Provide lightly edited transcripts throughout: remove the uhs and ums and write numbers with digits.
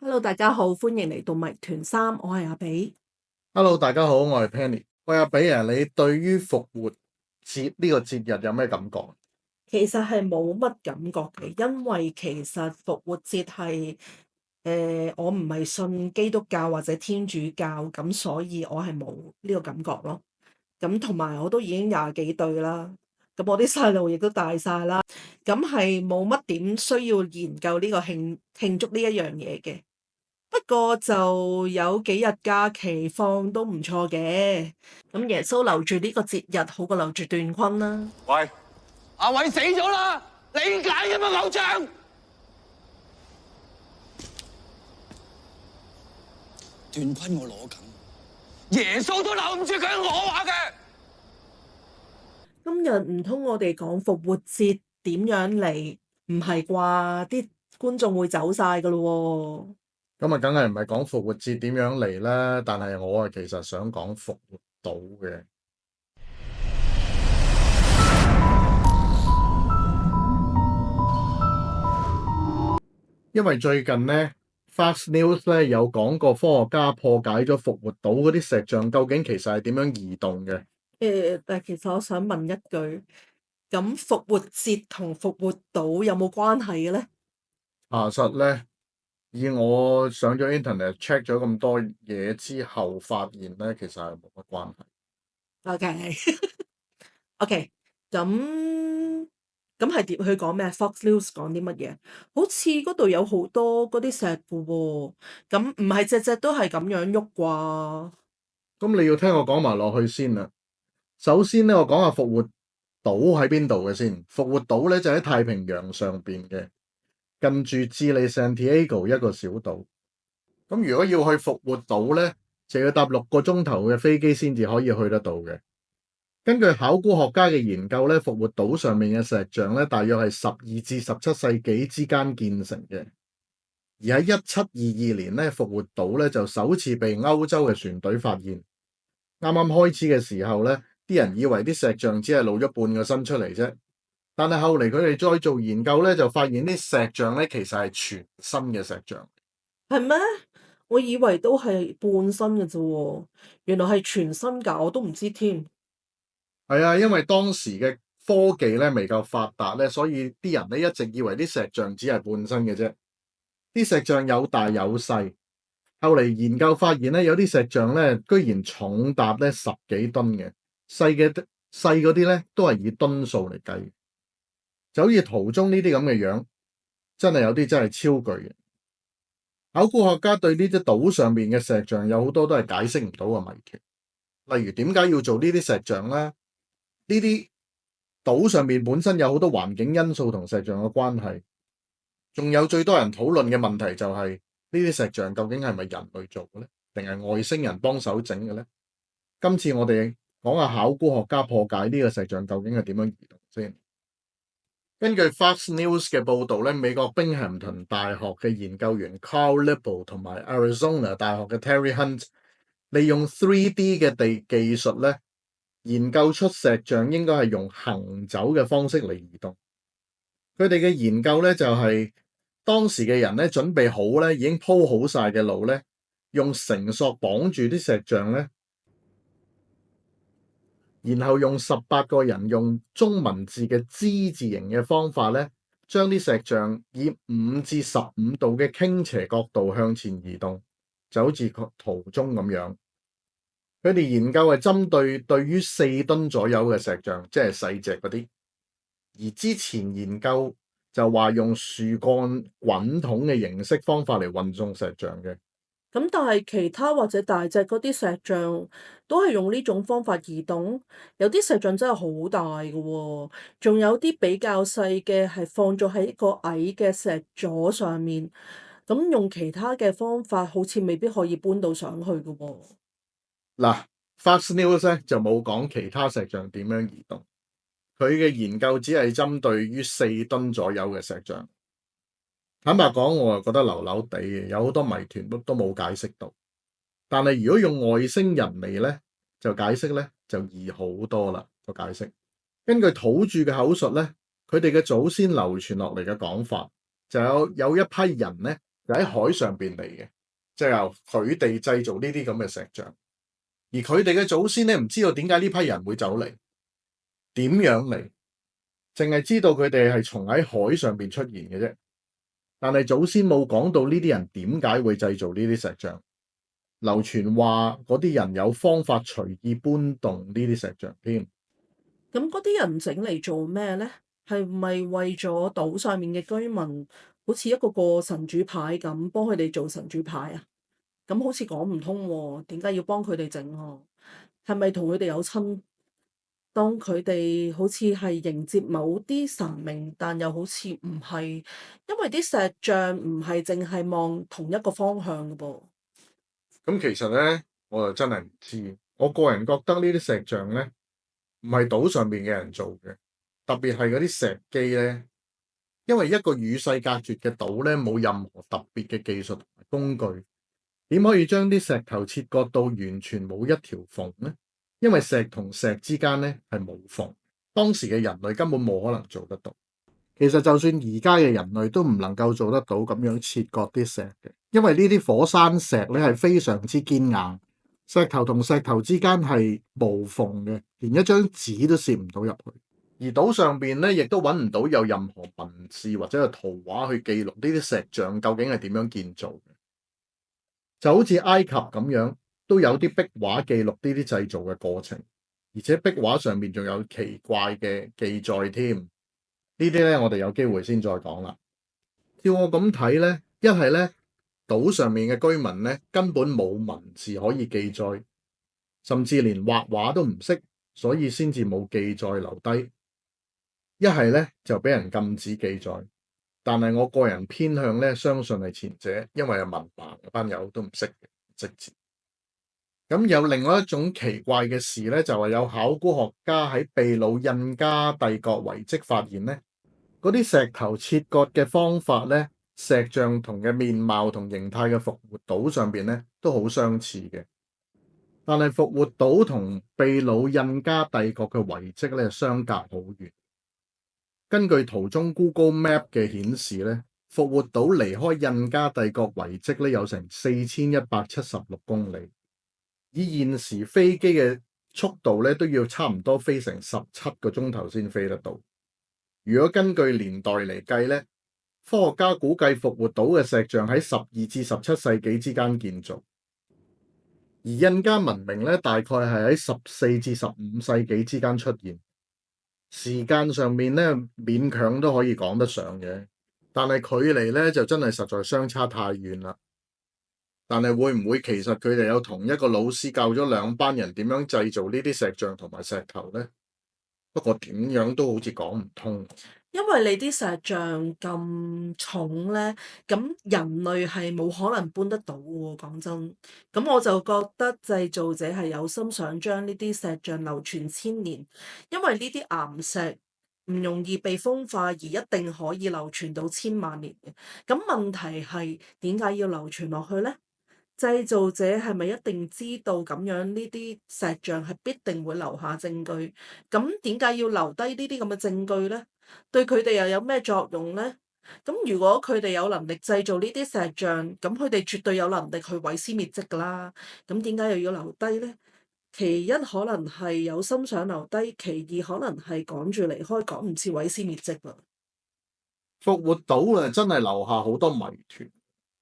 Hello，大家好，歡迎嚟到謎團3，我係阿比。Hello，大家好，我係 Penny。喂，阿比啊，你對於復活節呢個節日有咩感覺？其實係冇乜感覺嘅，因為其實復活節係我唔係信基督教或者天主教，咁所以我係冇呢個感覺咯。咁同埋我都已經廿幾歲啦，咁我啲細路亦都大晒啦，咁係冇乜點需要研究呢個慶祝呢一樣嘢嘅。不過就有幾日假期放都唔錯嘅，咁耶穌留住呢個節日好過留住段坤啦。喂，阿偉死咗啦，理解㗎嘛偶像？段坤我攞緊，耶穌都留唔住佢，我話嘅。今日唔通我哋講復活節點樣嚟？唔係啩？啲觀眾會走晒噶咯咁啊，梗係唔係講復活節點樣嚟啦？但係我其實想講復活島嘅，因為最近呢 Fox News 咧有講過科學家破解咗復活島嗰啲石像，究竟其實係點樣移動嘅？喎。但係其實我想問一句，咁復活節同復活島有冇關係嘅咧查實咧，以我上咗 internet check 咗咁多嘢之後，發現咧其實係冇乜關係。？OK OK，咁係點？佢講咩？Fox News 講啲乜嘢？好似嗰度有好多嗰啲石嘅喎，咁唔係隻隻都係咁樣喐啩？咁你要聽我講埋落去先啦。首先咧，我講下復活島喺邊度嘅先。復活島咧就喺太平洋上邊嘅，近住智利 Santiago 一個小島。咁如果要去復活島咧，就要搭6個鐘頭嘅飛機先至可以去得到嘅。根據考古學家嘅研究咧，復活島上面嘅石像咧，大約係12至17世紀之間建成嘅。而喺1722年咧，復活島咧就首次被歐洲嘅船隊發現。啱啱開始嘅時候咧，啲人以為啲石像只係露咗半個身出嚟啫，但係後嚟佢哋再做研究咧，就發現啲石像咧其實係全身嘅石像。係咩？我以為都係半身嘅啫喎，原來係全身㗎，我都唔知添。係啊，因為當時嘅科技咧未夠發達咧，所以啲人咧一直以為啲石像只係半身嘅啫。啲石像有大有細，後嚟研究發現咧，有啲石像咧居然重達咧10幾噸嘅，細嗰啲咧都係以噸數嚟計，就好似圖中呢啲咁嘅樣，真係有啲真係超巨嘅。考古學家對呢啲島上面嘅石像有好多都係解釋唔到嘅謎團，例如點解要做呢啲石像咧？呢啲島上面本身有好多環境因素同石像嘅關係，仲有最多人討論嘅問題就係呢啲石像究竟係咪人類做嘅咧，定係外星人幫手整嘅咧？今次我哋講下考古學家破解呢個石像究竟係點樣移動先。根據 Fox News 嘅報導咧，美國賓咸頓大學嘅研究員 Carl Lipple 同埋 Arizona 大學嘅 Terry Hunt 利用 3D 嘅技術咧，研究出石像應該係用行走嘅方式嚟移動。佢哋嘅研究咧就係當時嘅人咧準備好咧已經鋪好晒嘅路咧，用繩索綁住啲石像咧，然後用18個人用中文字嘅之字形嘅方法咧，將啲石像以5至15度嘅傾斜角度向前移動，就好似圖中咁樣。佢哋研究係針對於4噸左右嘅石像，即係細隻嗰啲。而之前研究就話用樹幹滾筒嘅形式方法嚟運送石像嘅。咁但係其他或者大隻嗰啲石像都係用呢種方法移動，有啲石像真係好大嘅喎，仲有啲比較細嘅係放咗喺一個矮嘅石座上面，咁用其他嘅方法好似未必可以搬到上去嘅喎。嗱，Fox News 咧就冇講其他石像點樣移動，佢嘅研究只係針對於4噸左右嘅石像。坦白講，我又覺得流流地嘅，有好多謎團都冇解釋到。但係如果用外星人嚟咧，就解釋咧就易好多啦。個解釋根據土著嘅口述咧，佢哋嘅祖先流傳落嚟嘅講法，就有一批人咧就喺海上邊嚟嘅，即係由佢哋製造呢啲咁嘅石像。而佢哋嘅祖先咧，唔知道點解呢批人會走嚟，點樣嚟，淨係知道佢哋係從喺海上邊出現嘅啫。但係祖先冇講到呢啲人點解會製造呢啲石像。流傳話嗰啲人有方法隨意搬動呢啲石像添。咁嗰啲人整嚟做咩呢？係咪為咗島上面嘅居民，好似一個神主牌咁，幫佢哋做神主牌啊？咁好似講唔通喎，點解要幫佢哋整啊？係咪同佢哋有親？當佢哋好似係迎接某啲神明，但又好似唔係，因為啲石像唔係淨係望同一個方向嘅噃。咁其實咧，我就真係唔知。我個人覺得呢啲石像咧，唔係島上邊嘅人做嘅，特別係嗰啲石基咧，因為一個與世隔絕嘅島咧，冇任何特別嘅技術同埋工具，點可以將啲石頭切割到完全冇一條縫呢？因為石同石之間咧係冇縫，當時嘅人類根本冇可能做得到。其實就算而家嘅人類都唔能夠做得到咁樣切割啲石嘅，因為呢啲火山石咧係非常之堅硬，石頭同石頭之間係無縫嘅，連一張紙都攝唔到入去。而島上邊咧亦都揾唔到有任何文字或者係圖畫去記錄呢啲石像究竟係點樣建造嘅。就好似埃及咁樣，都有啲壁畫記錄呢啲製造嘅過程，而且壁畫上面仲有奇怪嘅記載添。呢啲咧，我哋有機會先再講啦。照我咁睇咧，一係咧島上面嘅居民咧根本冇文字可以記載，甚至連畫畫都唔識，所以先至冇記載留低。一係咧就俾人禁止記載，但係我個人偏向咧相信係前者，因為係文盲嗰班友都唔識直接。咁有另外一種奇怪嘅事咧，就係有考古學家喺秘魯印加帝國遺跡發現咧，嗰啲石頭切割嘅方法咧，石像同嘅面貌同形態嘅復活島上邊咧都好相似嘅。但係復活島同秘魯印加帝國嘅遺跡咧相隔好遠。根據圖中 Google Map 嘅顯示咧，復活島離開印加帝國遺跡咧有成4176公里，以現時飛機嘅速度咧都要差唔多飛成17個鐘頭先飛得到。如果根據年代嚟計咧，科學家估計復活島嘅石像喺12至17世紀之間建造，而印加文明咧大概係喺14至15世紀之間出現。時間上面咧勉強都可以講得上嘅，但係距離咧就真係實在相差太遠啦。但係會唔會其實佢哋有同一個老師教咗兩班人點樣製造呢啲石像同埋石頭呢？不過點樣都好似講唔通。因為你啲石像咁重咧，咁人類係冇可能搬得到喎。講真，咁我就覺得製造者係有心想將呢啲石像流傳千年，因為呢啲岩石唔容易被風化，而一定可以流傳到千萬年嘅。咁問題係點解要流傳落去呢？製造者係咪一定知道咁樣呢啲石像係必定會留下證據？咁點解要留低呢啲咁嘅證據呢？對佢哋又有咩作用呢？咁如果佢哋有能力製造呢啲石像，咁佢哋絕對有能力去毀屍滅跡㗎啦。咁點解又要留低呢？其一可能係有心想留低，其二可能係趕住離開，趕唔切毀屍滅跡啦。復活島啊，真係留下好多謎團，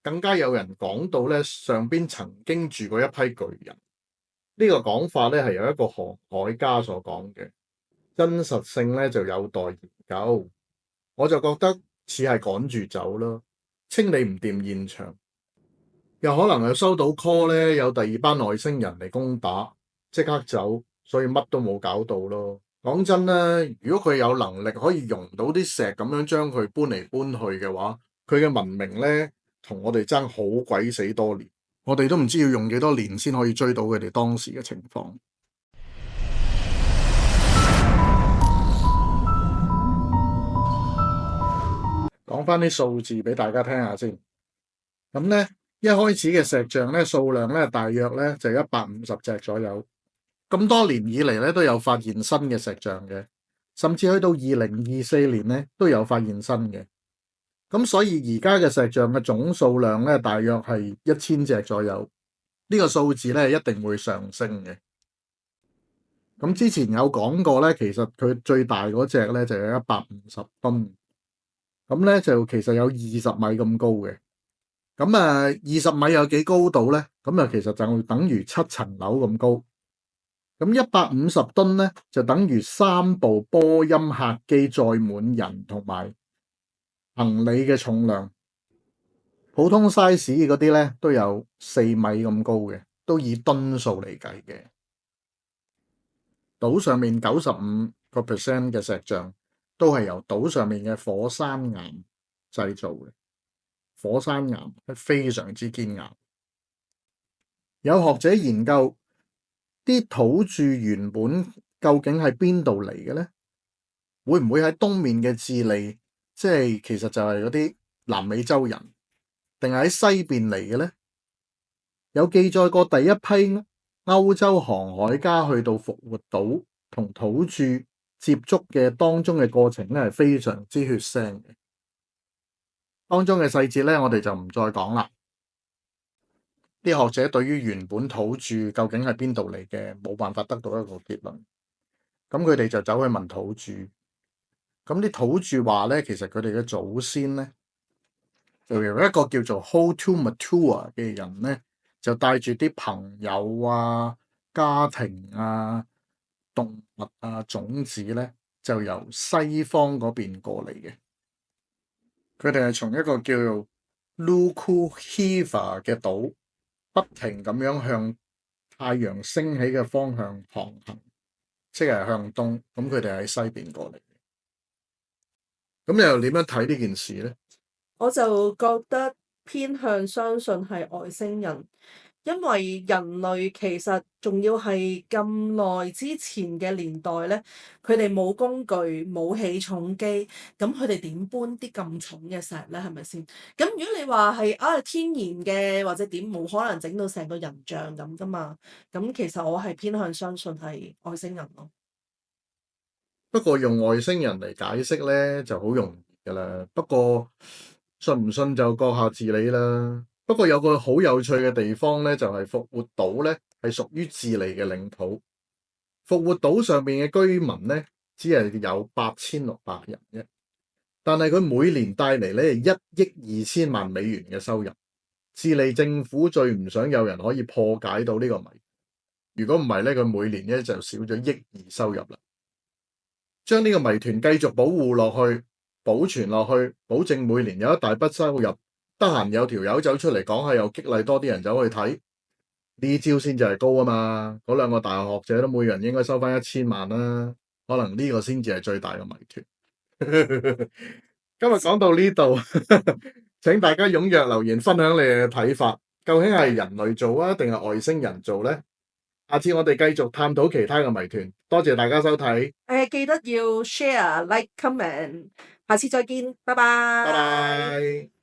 更加有人講到咧上邊曾經住過一批巨人。呢個講法咧係由一個航海家所講嘅，真實性咧就有待研究。我就覺得似係趕住走咯，清理唔掂現場，又可能又收到 call 咧，有第二班外星人嚟攻打，即刻走，所以乜都冇搞到咯。講真啦，如果佢有能力可以融到啲石咁樣將佢搬嚟搬去嘅話，佢嘅文明咧同我哋爭好鬼死多年，我哋都唔知要用幾多年先可以追到佢哋當時嘅情況。講翻啲數字俾大家聽下先。咁咧，一開始嘅石像咧數量咧大約咧就150隻左右。咁多年以嚟咧都有發現新嘅石像嘅，甚至去到2024年咧都有發現新嘅。咁所以而家嘅石像嘅總數量咧，大約係1000隻左右。呢個數字咧一定會上升嘅。咁之前有講過咧，其實佢最大嗰隻咧就有150噸，咁咧就其實有20米咁高嘅。咁20米有幾高度咧？咁其實就等於7層樓咁高。咁150噸咧就等於3部波音客機載滿人同埋行李嘅重量。普通 size 嗰啲咧都有4米咁高嘅，都以噸數嚟計嘅。島上面95% 嘅石像都係由島上面嘅火山岩製造嘅。火山岩係非常之堅硬。有學者研究啲土著原本究竟係邊度嚟嘅呢？會唔會喺東面嘅智利，即係其實就係嗰啲南美洲人，定係喺西邊嚟嘅呢？有記載過第一批歐洲航海家去到復活島同土著接觸嘅當中嘅過程咧，係非常之血腥嘅。當中嘅細節咧，我哋就唔再講啦。啲學者對於原本土著究竟係邊度嚟嘅，冇辦法得到一個結論。咁佢哋就走去問土著。咁啲土著話咧，其實佢哋嘅祖先咧，就由一個叫做 Hotu Matua 嘅人咧，就帶住啲朋友啊、家庭啊、動物啊、種子咧，就由西方嗰邊過嚟嘅。佢哋係從一個叫做 Luku Hiva 嘅島，不停咁樣向太陽升起嘅方向航行，即係向東。咁佢哋喺西邊過嚟。咁你又點樣睇呢件事呢？我就覺得偏向相信係外星人，因為人類其實仲要係咁耐之前嘅年代咧，佢哋冇工具、冇起重機，咁佢哋點搬啲咁重嘅石咧？係咪先？咁如果你話係天然嘅或者點，冇可能整到成個人像咁噶嘛？咁其實我係偏向相信係外星人咯。不過用外星人嚟解釋咧就好容易噶啦，不過信唔信就閣下自理啦。不過有個好有趣嘅地方咧，就係復活島咧係屬於智利嘅領土。復活島上面嘅居民咧只係有8600人啫，但係佢每年帶嚟咧1億2000萬美元嘅收入。智利政府最唔想有人可以破解到呢個謎。如果唔係咧，佢每年咧就少咗1億2收入啦。將呢個謎團繼續保護落去、保存落去，保證每年有一大筆收入。得閒有條友走出嚟講下，又激勵多啲人走去睇，呢招先至係高啊嘛！嗰兩個大學者都每人應該收翻1000萬啦，可能呢個先至係最大嘅謎團。今日講到呢度，請大家踴躍留言分享你哋嘅睇法，究竟係人類做啊，定係外星人做呢？下次我哋繼續探討其他嘅謎團。多謝大家收睇。記得要 share、like、comment。下次再見，拜拜。拜拜。